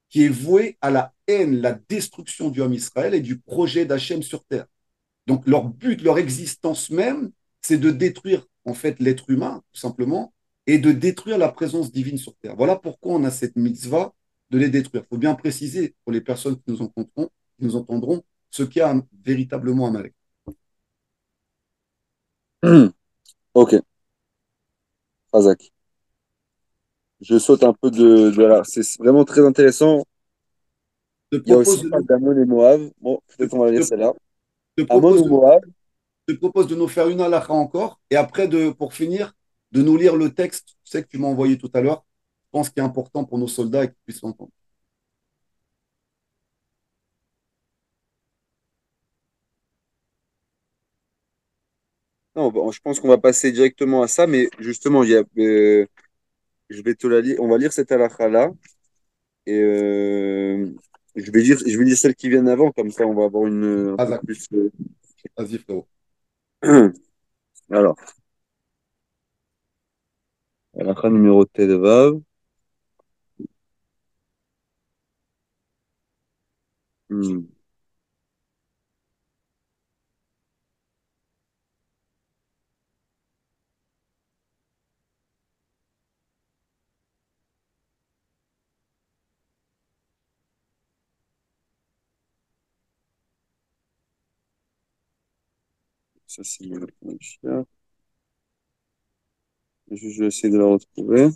S1: qui est vouée à la haine, la destruction du homme Israël et du projet d'Hachem sur terre. Donc leur but, leur existence même, c'est de détruire en fait l'être humain, tout simplement, et de détruire la présence divine sur terre. Voilà pourquoi on a cette mitzvah de les détruire. Il faut bien préciser pour les personnes qui nous entendront ce qu'il y a véritablement à Amalek.
S2: Ok, Razak. Je saute un peu voilà. C'est vraiment très intéressant.
S1: Je te
S2: Il y a
S1: propose
S2: aussi
S1: de
S2: pas
S1: nous,
S2: d'Amon et Moab. Bon, peut-être on va lire
S1: je
S2: celle-là.
S1: te
S2: Amon
S1: propose
S2: ou
S1: de
S2: Moab.
S1: je te propose de nous faire une halakha encore, et après, pour finir, de nous lire le texte, tu sais, que tu m'as envoyé tout à l'heure. Je pense qu'il est important pour nos soldats et qu'ils puissent l'entendre.
S2: Non, bon, je pense qu'on va passer directement à ça, mais justement, je vais te la lire. On va lire cette halakha-là et je vais lire celles qui viennent avant, comme ça on va avoir un peu
S1: Azak,
S2: plus.
S1: vas-y, frérot.
S2: Alors, halakha numéro Tedvav. Hmm. Ça, c'est le chien. Je vais essayer de la retrouver.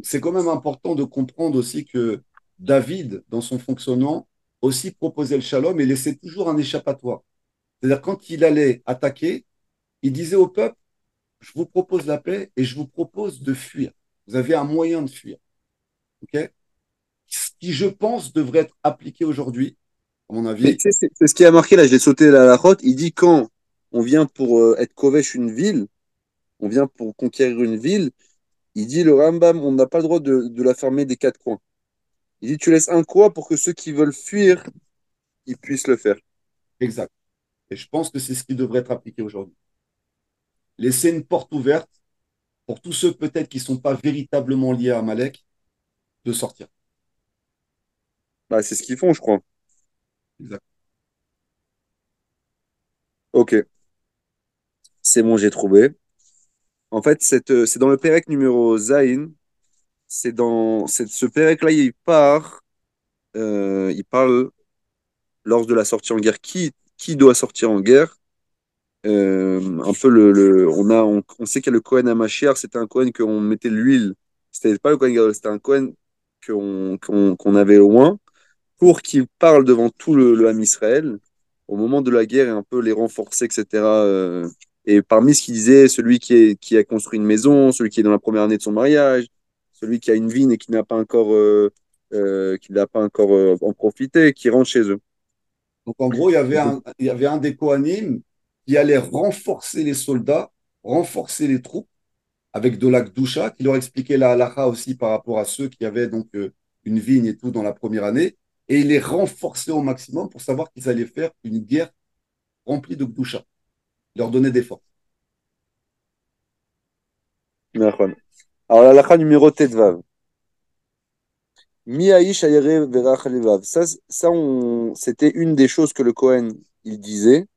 S1: C'est quand même important de comprendre aussi que David, dans son fonctionnement, aussi proposait le shalom et laissait toujours un échappatoire. C'est-à-dire, quand il allait attaquer, il disait au peuple, je vous propose la paix et je vous propose de fuir. Vous avez un moyen de fuir. Ok. Ce qui, je pense, devrait être appliqué aujourd'hui, à mon
S2: Mais
S1: avis.
S2: tu sais, c'est ce qui a marqué là, je l'ai sauté la route. Il dit quand on vient pour être Kovesh une ville, on vient pour conquérir une ville, il dit le Rambam, on n'a pas le droit de la fermer des quatre coins. Il dit tu laisses un coin pour que ceux qui veulent fuir, ils puissent le faire.
S1: Exact. Et je pense que c'est ce qui devrait être appliqué aujourd'hui. Laisser une porte ouverte pour tous ceux peut-être qui ne sont pas véritablement liés à Amalek de sortir.
S2: Bah, c'est ce qu'ils font, je crois.
S1: Exact.
S2: Ok, c'est bon, j'ai trouvé. En fait, c'est dans le Pérec numéro Zain. Ce Pérec-là, il parle lors de la sortie en guerre. Qui doit sortir en guerre? Un peu on sait qu'il y a le Cohen Hamashiach, c'était un Cohen qu'on mettait de l'huile. C'était pas le Cohen Gadol, c'était un Cohen qu'on avait au loin pour qu'il parle devant tout le Ham Israël au moment de la guerre et un peu les renforcer, etc. Et parmi ce qu'il disait, celui qui a construit une maison, celui qui est dans la première année de son mariage, celui qui a une vigne et qui n'a pas encore en profité, qui rentre chez eux.
S1: Donc, en gros, il y avait un des Kohanim qui allait renforcer les soldats, renforcer les troupes avec de la Gdusha, qui leur expliquait la halakha aussi par rapport à ceux qui avaient donc une vigne et tout dans la première année. Et il les renforçait au maximum pour savoir qu'ils allaient faire une guerre remplie de Gdusha. Il leur donnait des forces.
S2: Nachon. Alors, la lacha numéro Tetvav. Miaïch ayere verach levav. C'était une des choses que le Cohen il disait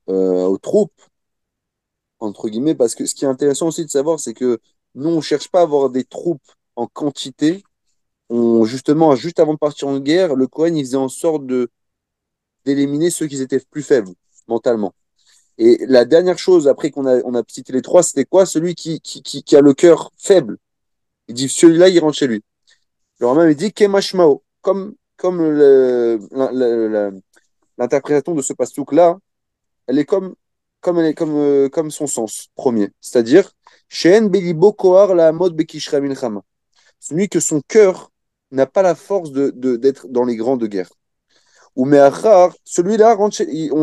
S2: aux troupes, entre guillemets, parce que ce qui est intéressant aussi de savoir, c'est que nous, on ne cherche pas à avoir des troupes en quantité. Justement, juste avant de partir en guerre, le Cohen il faisait en sorte d'éliminer ceux qui étaient plus faibles mentalement. Et la dernière chose, après on a cité les trois, c'était quoi? Celui qui a le cœur faible. Il dit celui-là, il rentre chez lui. Le Rambam il dit Kemashmao, comme l'interprétation de ce pastouk-là, elle est comme son sens premier. C'est-à-dire, Sheen Belibo Kohar la Amod Bekishra Milchama. Celui que son cœur n'a pas la force d'être dans les grandes guerres. Ou Meachar, celui-là, on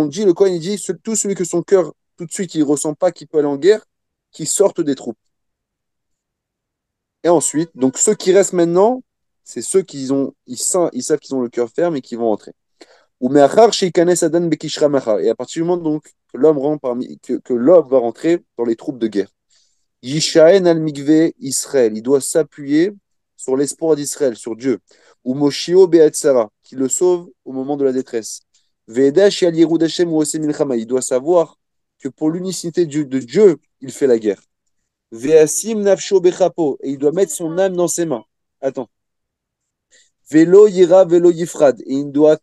S2: dit, le Kohen, il dit, tout celui que son cœur, tout de suite, il ne ressent pas qu'il peut aller en guerre, qui sortent des troupes. Et ensuite, donc ceux qui restent maintenant, c'est ceux ils savent qu'ils ont le cœur ferme et qui vont entrer. Ou me'achar sheikanes adan bekishra machar. Et à partir du moment donc que que l'homme va rentrer dans les troupes de guerre. Yishaen al mikve Israël. Il doit s'appuyer sur l'espoir d'Israël, sur Dieu. Ou Moshio be'atzara, qui le sauve au moment de la détresse. Ve'eda she'al yirud Hashem ou osem milchama. Il doit savoir que pour l'unicité de Dieu, il fait la guerre. Ve'asim nafsho bechapo. Et il doit mettre son âme dans ses mains. Attends. Velo yira, velo yifrad. Et il ne doit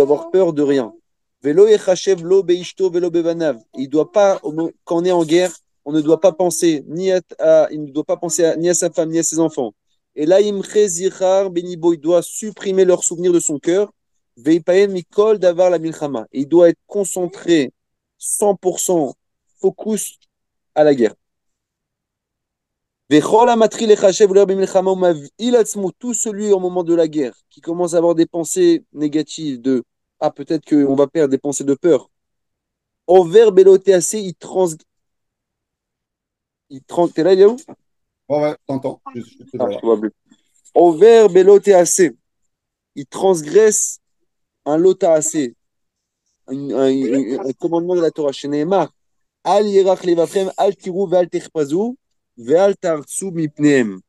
S2: avoir peur de rien. Velo yechachev lo beishto, velo bevanav. Il doit pas, quand on est en guerre, on ne doit pas penser il ne doit pas penser ni à sa femme ni à ses enfants. Et là, imche zichar benibo, il doit supprimer leurs souvenirs de son cœur. Veipaen mikol davar la milchama. Il doit être concentré 100% focus à la guerre. Tout celui au moment de la guerre qui commence à avoir des pensées négatives de ah, peut-être qu'on va perdre des pensées de peur. Envers Belotéacé, t'es là, il est où?
S1: Ouais, ouais, t'entends, je suis
S2: Ah,
S1: toujours
S2: je
S1: là.
S2: te vois plus. Envers Belotéacé, il transgresse un lotaacé, un commandement de la Torah. Chez Nehemar, Al yirach levavchem, al tiru ve'al techpazu, ve'al tartsu mipneem.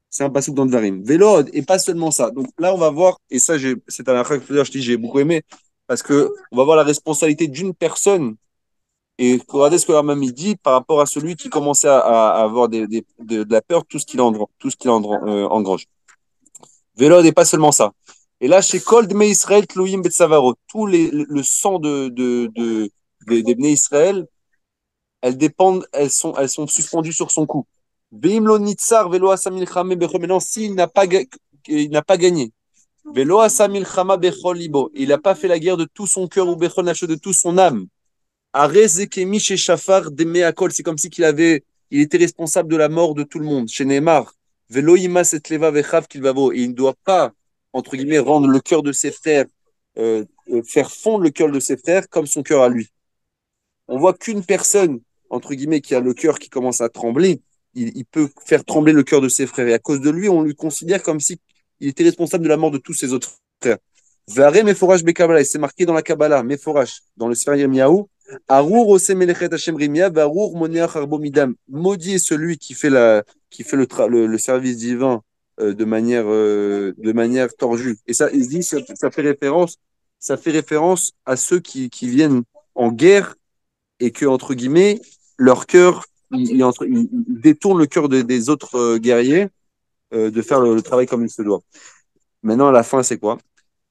S2: C'est un passouk dans Dvarim. Vélod, et pas seulement ça. Donc là, on va voir, et ça, c'est un affaire que je dis, j'ai beaucoup aimé, parce que on va voir la responsabilité d'une personne, et regardez ce que la mamie dit par rapport à celui qui commençait à avoir de la peur, engrange. Vélod, et pas seulement ça. Et là, chez Kol Dmei Israël, Tlouyim Betsavaro, le sang des Bnei Israël, elles sont suspendues sur son cou. Maintenant, s'il n'a pas, il n'a pas gagné, il n'a pas fait la guerre de tout son cœur ou de tout son âme. C'est comme si il était responsable de la mort de tout le monde. Chez Neymar, et il ne doit pas, entre guillemets, rendre le cœur de ses frères, faire fondre le cœur de ses frères comme son cœur à lui. On voit qu'une personne entre guillemets, qui a le cœur qui commence à trembler, il peut faire trembler le cœur de ses frères. Et à cause de lui, on lui considère comme si il était responsable de la mort de tous ses autres frères. Vare Meforach Bekabbalah, et c'est marqué dans la Kabbalah, Meforach, dans le Sefer Yirmiyahu, Arur Ose Melechet Hashem Rimia, Varur Moneach Arbo Midam. Maudit est celui qui fait le service divin de manière tordue. Et ça, il se dit, ça fait référence à ceux qui viennent en guerre et que, entre guillemets, leur cœur, il détourne le cœur des autres guerriers de faire le travail comme il se doit. Maintenant, à la fin, c'est quoi?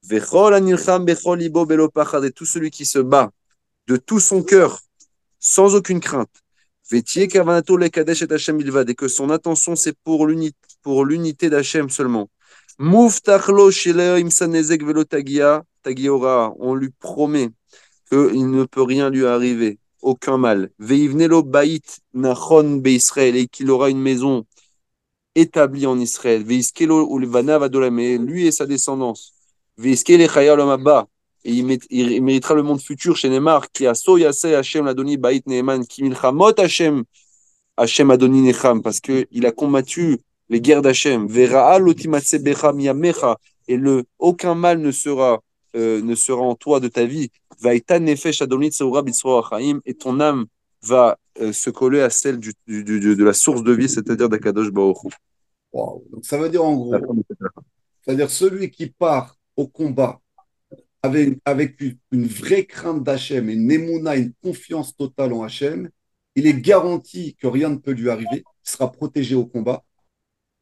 S2: Vechol anilcham bechol libo belo pachad, et tout celui qui se bat de tout son cœur, sans aucune crainte. Vetie kavanato lekadesh et Hashem ilvad, et que son attention c'est pour l'unité d'Hachem seulement. Muftachlo shelo imsanezek velo tagiora, on lui promet qu'il ne peut rien lui arriver, aucun mal. Veivnelo bait nachon beIsraël, et qu'il aura une maison établi en Israël. Veiskelo ulvanav adolam, et lui et sa descendance. Veiskele chaya lomaba, et il méritera le monde futur chez Neymar, qui a so yaseh Hashem ladoni bait neeman, qui milchamot Hashem adoni necham, parce qu'il a combattu les guerres d'Hachem. Vera lotimatse becha miyamecha, et aucun mal ne sera en toi de ta vie. Vaïta nefesh adonit seura bitsro achaim, et ton âme va se coller à celle de la source de vie, c'est-à-dire d'Akadosh Baruch Hu.
S1: Wow. Donc ça veut dire en gros, c'est-à-dire celui qui part au combat avec une vraie crainte d'Hachem, une émouna, une confiance totale en Hachem, il est garanti que rien ne peut lui arriver, il sera protégé au combat,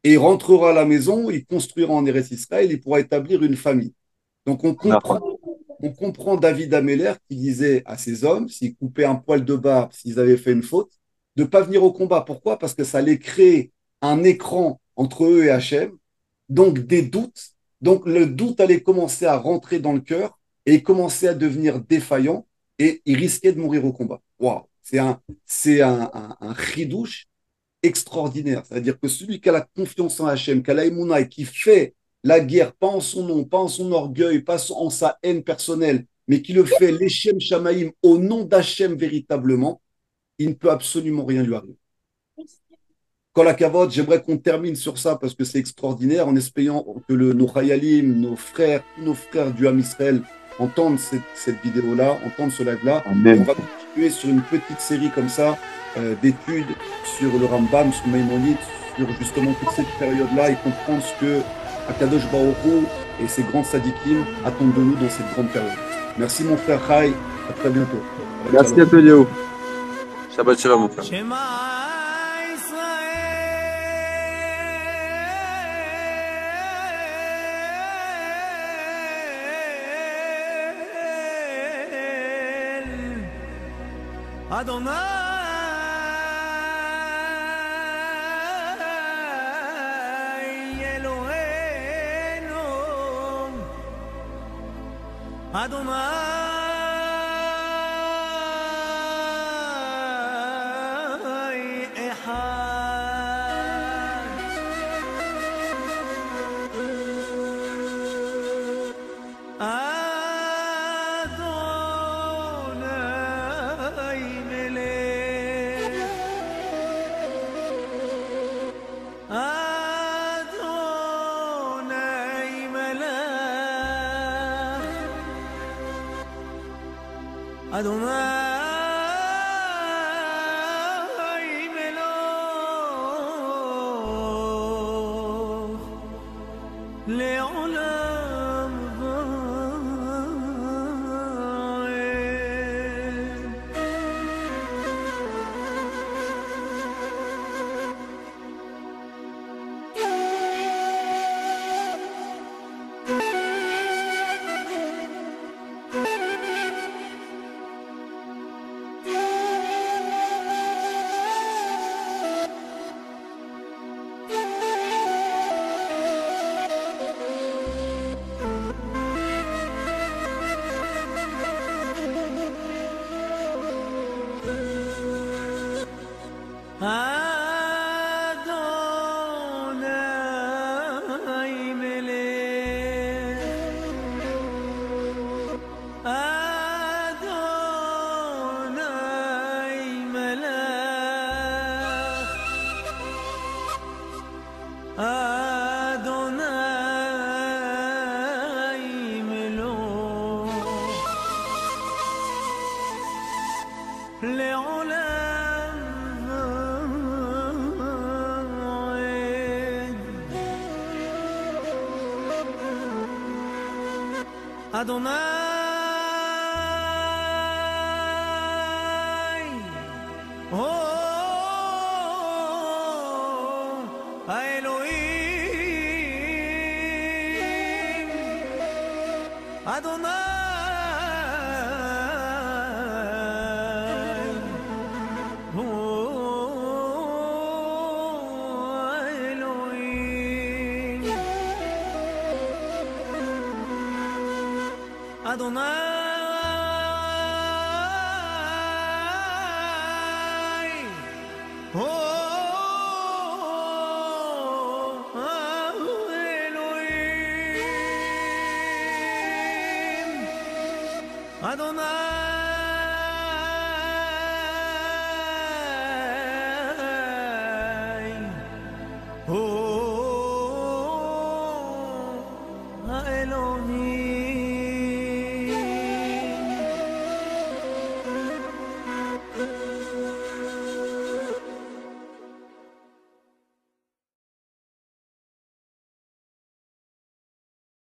S1: et il rentrera à la maison, il construira en Eretz Israël, il pourra établir une famille. Donc on comprend David Améler qui disait à ses hommes, s'ils coupaient un poil de barbe, s'ils avaient fait une faute, de ne pas venir au combat. Pourquoi? Parce que ça allait créer un écran entre eux et Hachem, donc des doutes. Donc le doute allait commencer à rentrer dans le cœur et commencer à devenir défaillant et il risquait de mourir au combat. Waouh, c'est un chidouche extraordinaire. C'est-à-dire que celui qui a la confiance en Hachem, qui a la émouna et qui fait la guerre, pas en son nom, pas en son orgueil, pas en sa haine personnelle, mais qui le fait l'Echem Shamaïm au nom d'Hachem véritablement, il ne peut absolument rien lui arriver. Kol Hakavod, j'aimerais qu'on termine sur ça parce que c'est extraordinaire en espérant que nos Chayalim, tous nos frères du Ham Israël entendent cette vidéo-là, entendent ce live-là. Et on
S2: Amen.
S1: va continuer sur une petite série comme ça d'études sur le Rambam, sur Maïmonide, sur justement toute cette période-là et comprendre ce que Akadosh Baruch Hu et ses grands sadikim attendent de nous dans cette grande période. Merci mon frère Chai, à très bientôt. Shabbat
S2: Merci
S1: shalom.
S2: à toi, Léo. Shabbat shalom, mon frère.
S3: Adonai Eloheinu Adonai Echad Adonai Melech Adonai Melech Adonai Meloch Le'olam Va'ed. לעולם ועד. אדוני, האלוהים, אדוני, האלוהים, אדוני, האלוהים, אדוני.